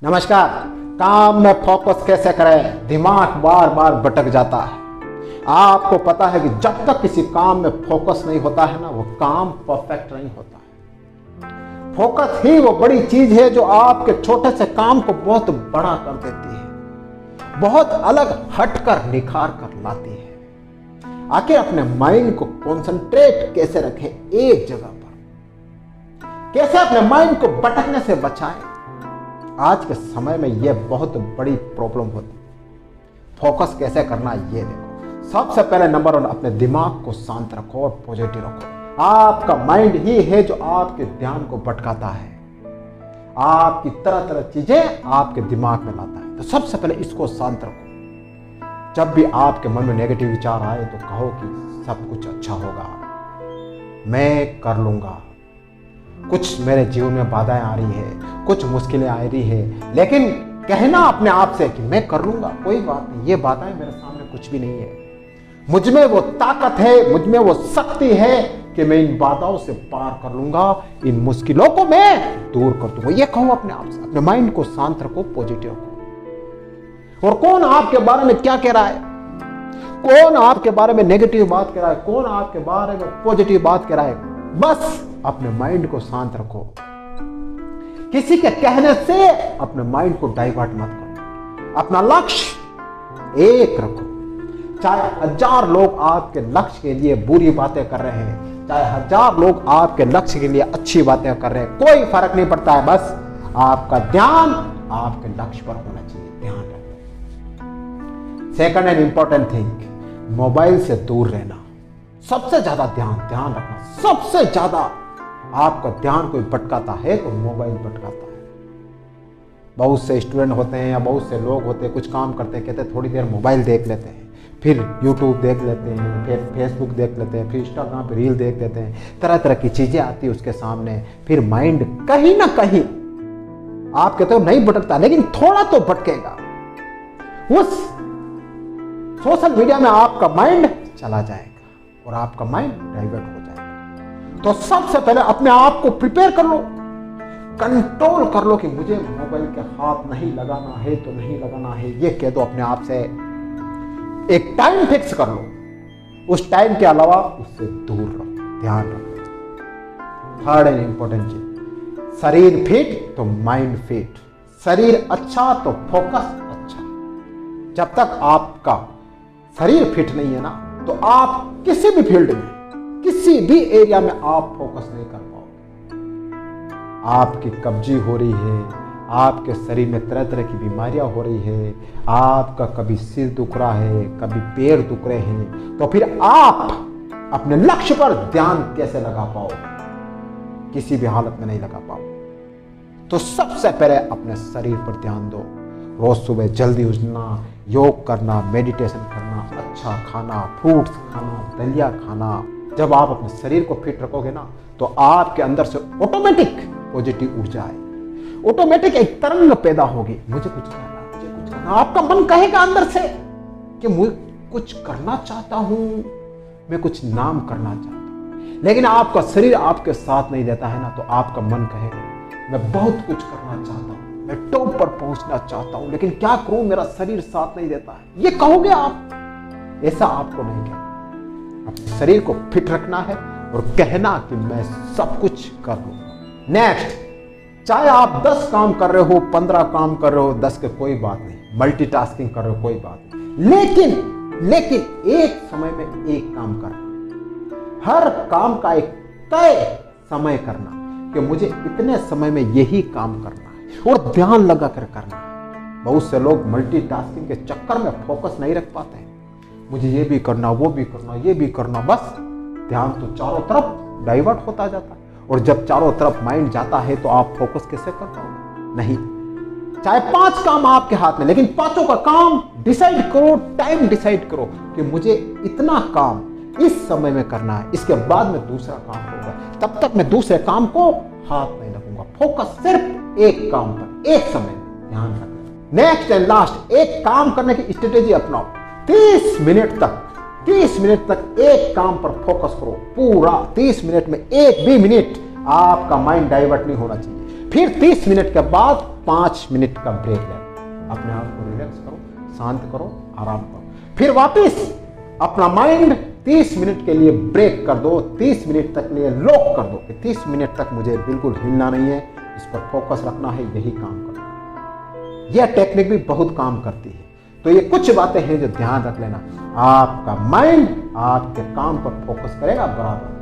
नमस्कार। काम में फोकस कैसे करें? दिमाग बार बार भटक जाता है। आपको पता है कि जब तक किसी काम में फोकस नहीं होता है ना, वो काम परफेक्ट नहीं होता है। फोकस ही वो बड़ी चीज है जो आपके छोटे से काम को बहुत बड़ा कर देती है, बहुत अलग हटकर निखार कर लाती है। आखिर अपने माइंड को कंसंट्रेट कैसे रखें एक जगह पर, कैसे अपने माइंड को भटकने से बचाएं? आज के समय में यह बहुत बड़ी प्रॉब्लम होती है। फोकस कैसे करना ये देखो। सबसे पहले नंबर 1, अपने दिमाग को शांत रखो और पॉजिटिव रखो। आपका माइंड ही है जो आपके ध्यान को भटकाता है, आपकी तरह तरह चीजें आपके दिमाग में लाता है। तो सबसे पहले इसको शांत रखो। जब भी आपके मन में नेगेटिव विचार आए तो कहो कि सब कुछ अच्छा होगा, मैं कर लूंगा। कुछ मेरे जीवन में बाधाएं आ रही है, कुछ मुश्किलें आ रही है, लेकिन कहना अपने आप से कि मैं कर लूंगा, कोई बात नहीं, ये बाधाएं मेरे सामने कुछ भी नहीं है। मुझ में वो ताकत है, मुझ में वो शक्ति है कि मैं इन बाधाओं से पार कर लूंगा, इन मुश्किलों को मैं दूर कर दूंगा। ये कहो अपने आप से। अपने माइंड को शांत रखो, पॉजिटिव रखो। और कौन आपके बारे में क्या कह रहा है, कौन आपके बारे में नेगेटिव बात कह रहा है, कौन आपके बारे में पॉजिटिव बात कह रहा है, बस अपने माइंड को शांत रखो। किसी के कहने से अपने माइंड को डाइवर्ट मत करो। अपना लक्ष्य एक रखो। चाहे 1000 लोग आपके लक्ष्य के लिए बुरी बातें कर रहे हैं, चाहे 1000 लोग आपके लक्ष्य के लिए अच्छी बातें कर रहे हैं, कोई फर्क नहीं पड़ता है। बस आपका ध्यान आपके लक्ष्य पर होना चाहिए। ध्यान रखो। Second and important thing, mobile से दूर रहना। सबसे ज्यादा ध्यान रखना। सबसे ज्यादा आपका ध्यान कोई भटकाता है तो मोबाइल भटकाता है। बहुत से स्टूडेंट होते हैं या बहुत से लोग होते हैं, कुछ काम करते हैं, कहते हैं थोड़ी देर मोबाइल देख लेते हैं, फिर यूट्यूब देख लेते हैं, फिर फेसबुक देख लेते हैं, फिर इंस्टाग्राम पे रील देख लेते हैं, तरह तरह की चीजें आती है उसके सामने। फिर माइंड कहीं ना कहीं, आप कहते हो नहीं भटकता, लेकिन थोड़ा तो भटकेगा। उस सोशल मीडिया में आपका माइंड चला जाएगा और आपका माइंड डाइवर्ट हो जाएगा। तो सबसे पहले अपने आप को प्रिपेयर कर लो, कंट्रोल कर लो कि मुझे मोबाइल के हाथ नहीं लगाना है तो नहीं लगाना है। ये कह दो अपने आप से। एक टाइम फिक्स कर लो, उस टाइम के अलावा उससे दूर रहो, ध्यान रखो। थर्ड एंड इंपॉर्टेंट चीज, शरीर फिट तो माइंड फिट। शरीर अच्छा तो फोकस अच्छा। जब तक आपका शरीर फिट नहीं है ना, तो आप किसी भी फील्ड में, किसी भी एरिया में आप फोकस नहीं कर पाओगे। आपकी कब्जी हो रही है, आपके शरीर में तरह तरह की बीमारियां हो रही है, आपका कभी सिर दुख रहा है, कभी पैर दुख रहे हैं, तो फिर आप अपने लक्ष्य पर ध्यान कैसे लगा पाओगे? किसी भी हालत में नहीं लगा पाओगे। तो सबसे पहले अपने शरीर पर ध्यान दो। रोज सुबह जल्दी उठना, योग करना, मेडिटेशन करना, अच्छा खाना, फ्रूट्स खाना, दलिया खाना। जब आप अपने शरीर को फिट रखोगे ना, तो आपके अंदर से ऑटोमेटिक पॉजिटिव ऊर्जा आएगी, ऑटोमेटिक एक तरंग पैदा होगी, मुझे कुछ करना, मुझे कुछ करना। आपका मन कहेगा अंदर से कि मैं कुछ करना चाहता हूं, मैं कुछ नाम करना चाहता हूं, लेकिन आपका शरीर आपके साथ नहीं देता है ना, तो आपका मन कहेगा मैं बहुत कुछ करना चाहता हूं, मैं टॉप पर पहुंचना चाहता हूं, लेकिन क्या करूं, मेरा शरीर साथ नहीं देता है। ये कहोगे आप। ऐसा आपको नहीं कहना। अपने शरीर को फिट रखना है और कहना कि मैं सब कुछ कर लूंगा। नेक्स्ट, चाहे आप 10 काम कर रहे हो, 15 काम कर रहे हो, 10 के कोई बात नहीं, मल्टीटास्किंग कर रहे हो कोई बात नहीं, लेकिन एक समय में एक काम करना। हर काम का एक तय समय करना कि मुझे इतने समय में यही काम करना है और ध्यान लगा कर करना है। बहुत से लोग मल्टीटास्किंग के चक्कर में फोकस नहीं रख पाते हैं। मुझे ये भी करना, वो भी करना, ये भी करना, बस ध्यान तो चारों तरफ डाइवर्ट होता जाता है। और जब चारों तरफ माइंड जाता है तो आप फोकस कैसे कर पाओगे? नहीं। चाहे 5 काम आपके हाथ में, लेकिन पांचों का काम डिसाइड करो, टाइम डिसाइड करो कि मुझे इतना काम इस समय में करना है, इसके बाद में दूसरा काम करूंगा, तब तक मैं दूसरे काम को हाथ नहीं लगूंगा। फोकस सिर्फ एक काम पर, एक समय में, ध्यान रखना। नेक्स्ट एंड लास्ट, एक काम करने की स्ट्रेटेजी अपनाओ। 30 मिनट तक एक काम पर फोकस करो। पूरा 30 मिनट में एक भी मिनट आपका माइंड डाइवर्ट नहीं होना चाहिए। फिर 30 मिनट के बाद 5 मिनट का ब्रेक लेना, अपने आप को रिलैक्स करो, शांत करो, आराम करो, फिर वापस अपना माइंड 30 मिनट के लिए ब्रेक कर दो, 30 मिनट तक लिए लॉक कर दो कि 30 मिनट तक मुझे बिल्कुल हिलना नहीं है, इस पर फोकस रखना है, यही काम करना है। यह टेक्निक भी बहुत काम करती है। तो ये कुछ बातें हैं जो ध्यान रख लेना, आपका माइंड आपके काम पर फोकस करेगा बराबर।